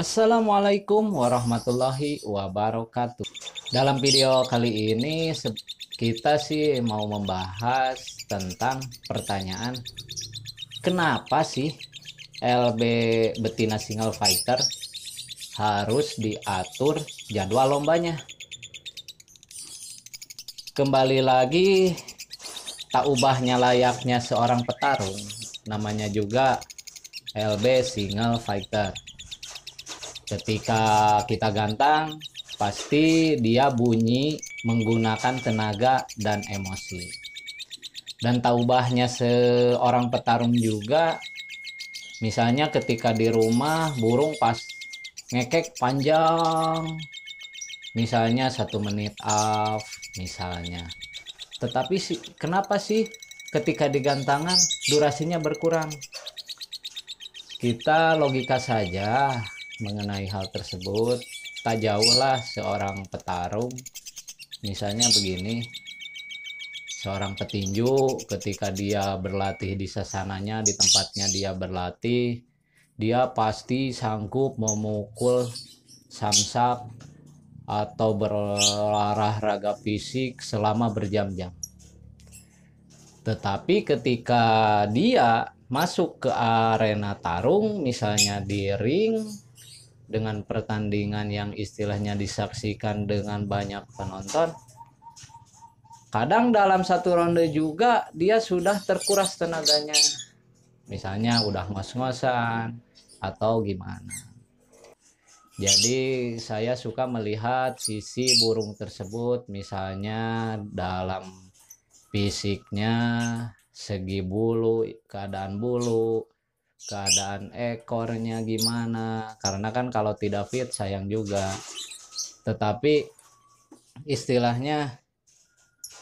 Assalamualaikum warahmatullahi wabarakatuh. Dalam video kali ini kita sih mau membahas tentang pertanyaan kenapa sih LB betina single fighter harus diatur jadwal lombanya. Kembali lagi, tak ubahnya layaknya seorang petarung, namanya juga LB single fighter. Ketika kita gantang, pasti dia bunyi menggunakan tenaga dan emosi. Dan tak ubahnya seorang petarung juga, misalnya ketika di rumah burung pas ngekek panjang, misalnya 1 menit off, misalnya. Tetapi kenapa sih ketika di gantangan durasinya berkurang? Kita logika saja mengenai hal tersebut. Tak jauhlah seorang petarung. Misalnya begini, seorang petinju ketika dia berlatih di sasananya, di tempatnya dia berlatih, dia pasti sanggup memukul samsak atau berolahraga fisik selama berjam-jam. Tetapi ketika dia masuk ke arena tarung, misalnya di ring, dengan pertandingan yang istilahnya disaksikan dengan banyak penonton, kadang dalam satu ronde juga dia sudah terkuras tenaganya. Misalnya udah ngos-ngosan atau gimana. Jadi saya suka melihat sisi burung tersebut, misalnya dalam fisiknya, segi bulu, keadaan ekornya gimana, karena kan kalau tidak fit sayang juga. Tetapi istilahnya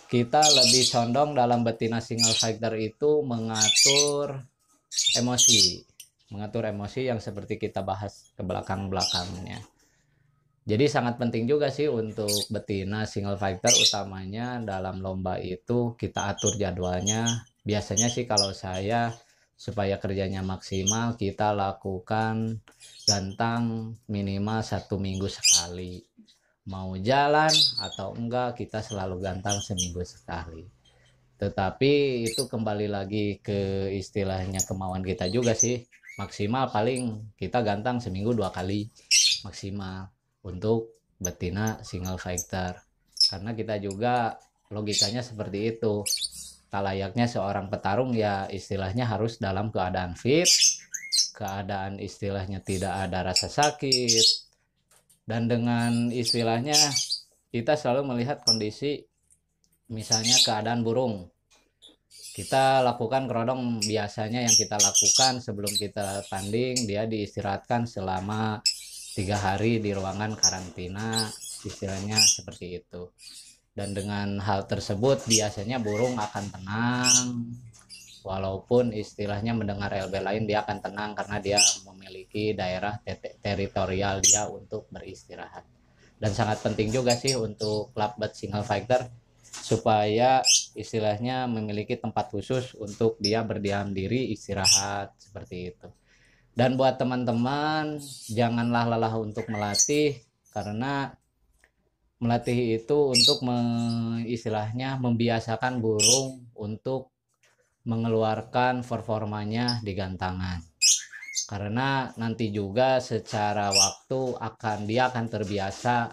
kita lebih condong dalam betina single fighter itu mengatur emosi yang seperti kita bahas ke belakangnya. Jadi sangat penting juga sih untuk betina single fighter, utamanya dalam lomba itu kita atur jadwalnya. Biasanya sih kalau saya, supaya kerjanya maksimal, kita lakukan gantang minimal 1 minggu sekali. Mau jalan atau enggak, kita selalu gantang seminggu sekali. Tetapi itu kembali lagi ke istilahnya kemauan kita juga sih. Maksimal paling kita gantang seminggu 2 kali maksimal untuk betina single fighter. Karena kita juga logikanya seperti itu. Tak layaknya seorang petarung ya istilahnya harus dalam keadaan fit, keadaan istilahnya tidak ada rasa sakit, dan dengan istilahnya kita selalu melihat kondisi, misalnya keadaan burung. Kita lakukan kerodong, biasanya yang kita lakukan sebelum kita tanding, dia diistirahatkan selama 3 hari di ruangan karantina, istilahnya seperti itu. Dan dengan hal tersebut biasanya burung akan tenang, walaupun istilahnya mendengar LB lain dia akan tenang karena dia memiliki daerah teritorial dia untuk beristirahat. Dan sangat penting juga sih untuk lovebird single fighter supaya istilahnya memiliki tempat khusus untuk dia berdiam diri istirahat seperti itu. Dan buat teman-teman, janganlah lelah untuk melatih, karena melatih itu untuk istilahnya membiasakan burung untuk mengeluarkan performanya di gantangan. Karena nanti juga secara waktu dia akan terbiasa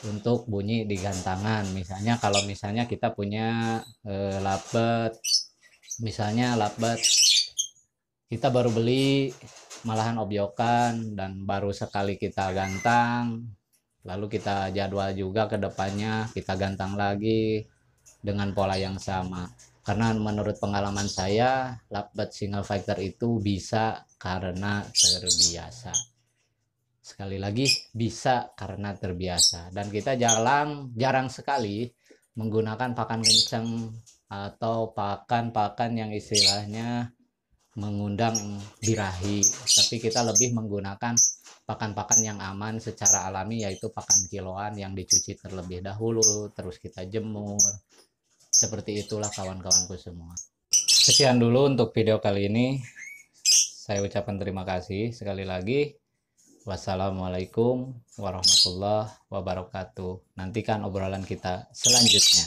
untuk bunyi di gantangan. Misalnya kalau kita punya lovebird, misalnya lovebird kita baru beli, malahan obyokan, dan baru sekali kita gantang, lalu kita jadwal juga ke depannya kita gantang lagi dengan pola yang sama. Karena menurut pengalaman saya, lovebird single fighter itu bisa karena terbiasa. Sekali lagi, bisa karena terbiasa. Dan kita jarang sekali menggunakan pakan kencang atau pakan yang istilahnya mengundang birahi, tapi kita lebih menggunakan pakan-pakan yang aman secara alami, yaitu pakan kiloan yang dicuci terlebih dahulu terus kita jemur. Seperti itulah kawan-kawanku semua. Sekian dulu untuk video kali ini. Saya ucapkan terima kasih sekali lagi. Wassalamualaikum warahmatullahi wabarakatuh. Nantikan obrolan kita selanjutnya.